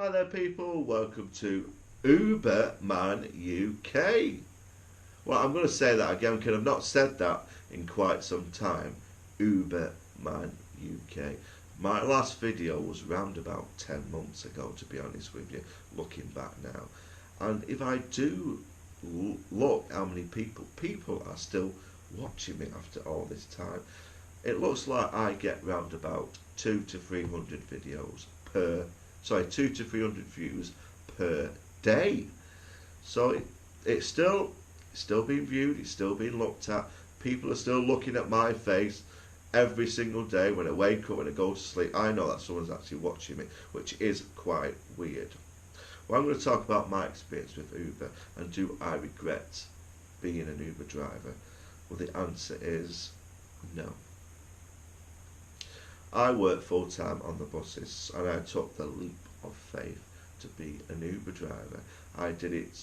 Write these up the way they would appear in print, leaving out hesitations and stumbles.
Hi there people, welcome to Uber Man UK. Well, I'm going to say that again because I've not said that in quite some time. Uber Man UK. My last video was round about 10 months ago, to be honest with you, looking back now. And if I do look how many people are still watching me after all this time, it looks like I get round about 2 to 300 videos per 2 to 300 views per day. So it's still being viewed, it's still being looked at. People are still looking at my face every single day when I wake up, when I go to sleep. I know that someone's actually watching me, which is quite weird. Well, I'm going to talk about my experience with Uber, and do I regret being an Uber driver? Well, the answer is no. I work full time on the buses, and I took the leap of faith to be an Uber driver. I did it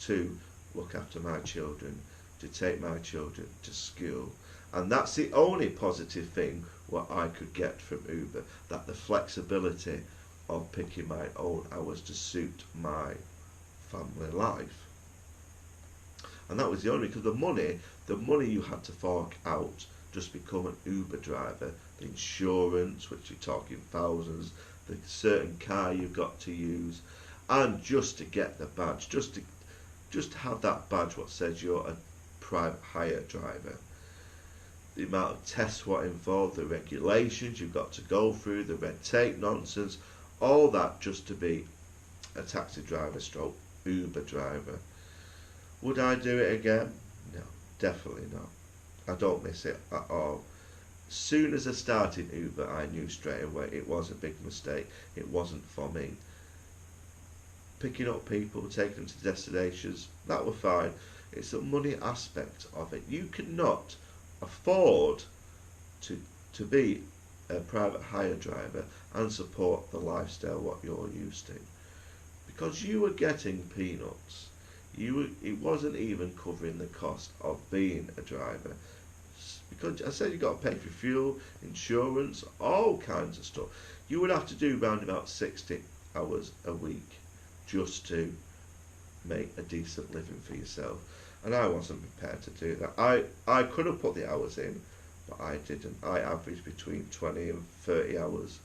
to look after my children, to take my children to school, and that's the only positive thing what I could get from Uber, that the flexibility of picking my own hours to suit my family life. And that was the only, because the money you had to fork out just become an Uber driver, the insurance, which you're talking thousands, the certain car you've got to use, and just to get the badge, just to have that badge what says you're a private hire driver. The amount of tests what involved, the regulations you've got to go through, the red tape nonsense, all that just to be a taxi driver stroke Uber driver. Would I do it again? No, definitely not. I don't miss it at all. Soon as I started Uber, I knew straight away it was a big mistake. It wasn't for me. Picking up people, taking them to destinations, that were fine. It's the money aspect of it. You cannot afford to be a private hire driver and support the lifestyle what you're used to, because you were getting peanuts. It wasn't even covering the cost of being a driver, because I said you got to pay for fuel, insurance, all kinds of stuff. You would have to do round about 60 hours a week just to make a decent living for yourself, and I wasn't prepared to do that. I could have put the hours in, but I didn't. I averaged between 20 and 30 hours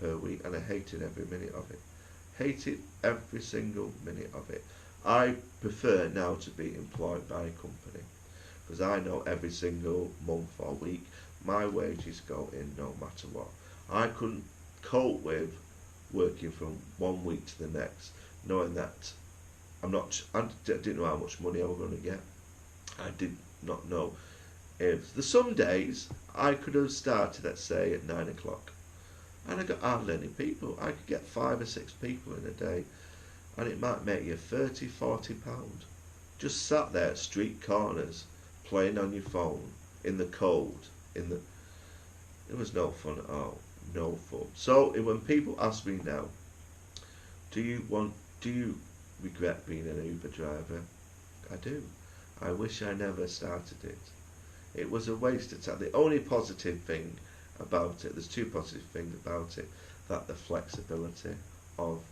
per week, and I hated every minute of it. Hated every single minute of it. I prefer now to be employed by a company, because I know every single month or week my wages go in no matter what. I couldn't cope with working from one week to the next, knowing that I didn't know how much money I was going to get. I did not know if there's some days I could have started, let's say, at 9 o'clock, and I got hardly any people. I could get 5 or 6 people in a day, and it might make you £30–40 just sat there at street corners playing on your phone in the cold. It was no fun at all. No fun. So when people ask me now, do you regret being an Uber driver? I do. I wish I never started it. It was a waste of time. The only positive thing about it, there's 2 positive things about it, that the flexibility of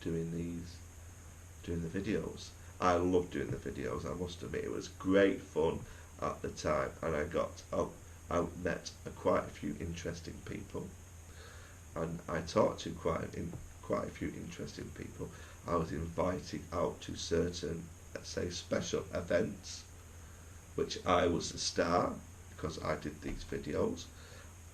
doing the videos. I love doing the videos, I must admit. It was great fun at the time, and I met quite a few interesting people, and I talked to quite a few interesting people. I was invited out to certain, let's say, special events, which I was the star because I did these videos.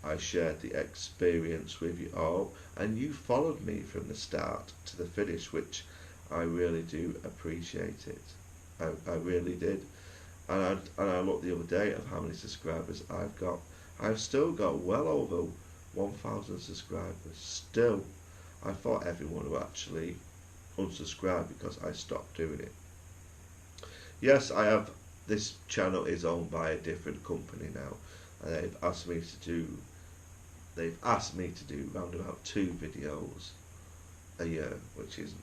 I shared the experience with you all, and you followed me from the start to the finish, which I really do appreciate it. I really did. And I looked the other day at how many subscribers I've got. I've still got well over 1,000 subscribers. Still, I thought everyone would actually unsubscribe because I stopped doing it. Yes, this channel is owned by a different company now, and they've asked me to do round about 2 videos a year, which is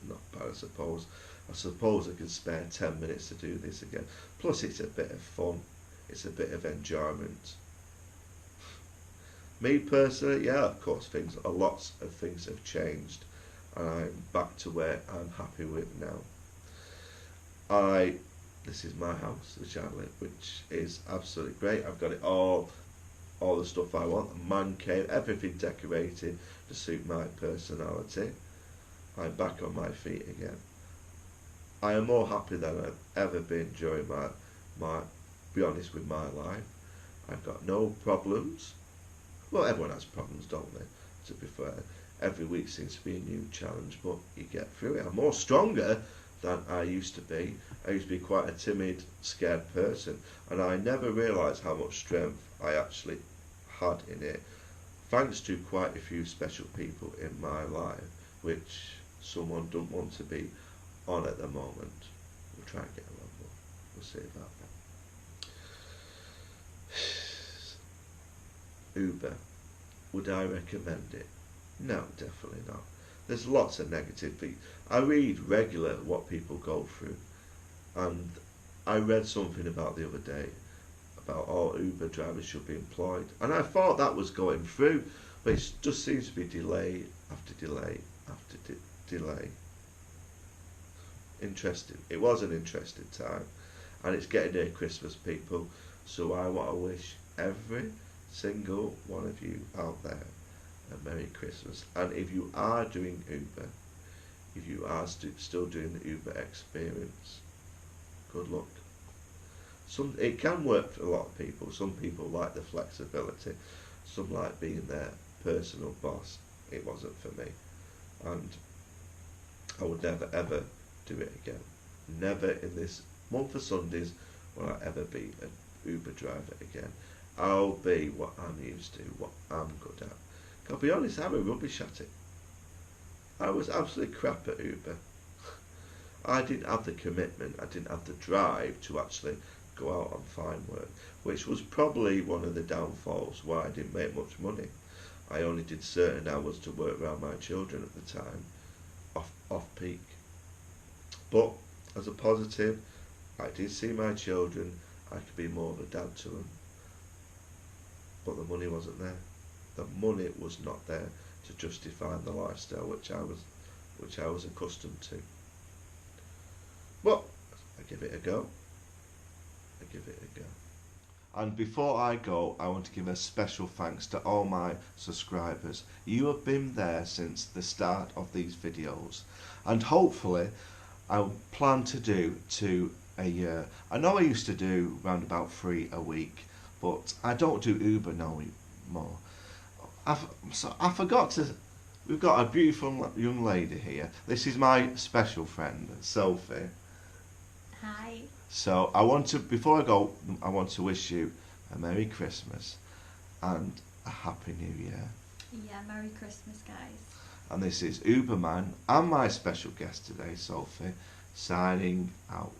not bad, I suppose. I suppose I can spare 10 minutes to do this again. Plus it's a bit of fun, it's a bit of enjoyment. Me personally, yeah, of course, lots of things have changed. and I'm back to where I'm happy with now. This is my house, which I live, which is absolutely great. I've got it all the stuff I want, a man cave, everything decorated to suit my personality. I'm back on my feet again. I am more happy than I've ever been during be honest with my life. I've got no problems. Well, everyone has problems, don't they? To be fair, every week seems to be a new challenge, but you get through it. I'm more stronger than I used to be. I used to be quite a timid, scared person, and I never realised how much strength I actually had in it, thanks to quite a few special people in my life, which someone don't want to be on at the moment. We'll try and get along, but we'll see about that. Uber. Would I recommend it? No, definitely not. There's lots of negative things. I read regular what people go through, and I read something about the other day about all Uber drivers should be employed, and I thought that was going through, but it just seems to be delay after delay after delay. Interesting. It was an interesting time, and it's getting near Christmas, people, so I want to wish every single one of you out there a Merry Christmas. And if you are doing Uber, if you are still doing the Uber experience, good luck. It can work for a lot of people. Some people like the flexibility, some like being their personal boss. It wasn't for me, and I would never ever do it again. Never in this month of Sundays will I ever be an Uber driver again. I'll be what I'm used to, what I'm good at. I'll be honest, I'm a rubbish at it. I was absolutely crap at Uber. I didn't have the commitment, I didn't have the drive to actually go out and find work, which was probably one of the downfalls why I didn't make much money. I only did certain hours to work around my children at the time, off peak. But as a positive, I did see my children, I could be more of a dad to them. But the money wasn't there. The money was not there to justify the lifestyle which I was accustomed to. But I give it a go. And before I go, I want to give a special thanks to all my subscribers. You have been there since the start of these videos, and hopefully I plan to do 2 a year. I know I used to do around about 3 a week, but I don't do Uber no more. I forgot to. We've got a beautiful young lady here. This is my special friend, Sophie. Hi. So before I go, I want to wish you a Merry Christmas and a Happy New Year. Yeah, Merry Christmas, guys. And this is Uberman and my special guest today, Sophie, signing out.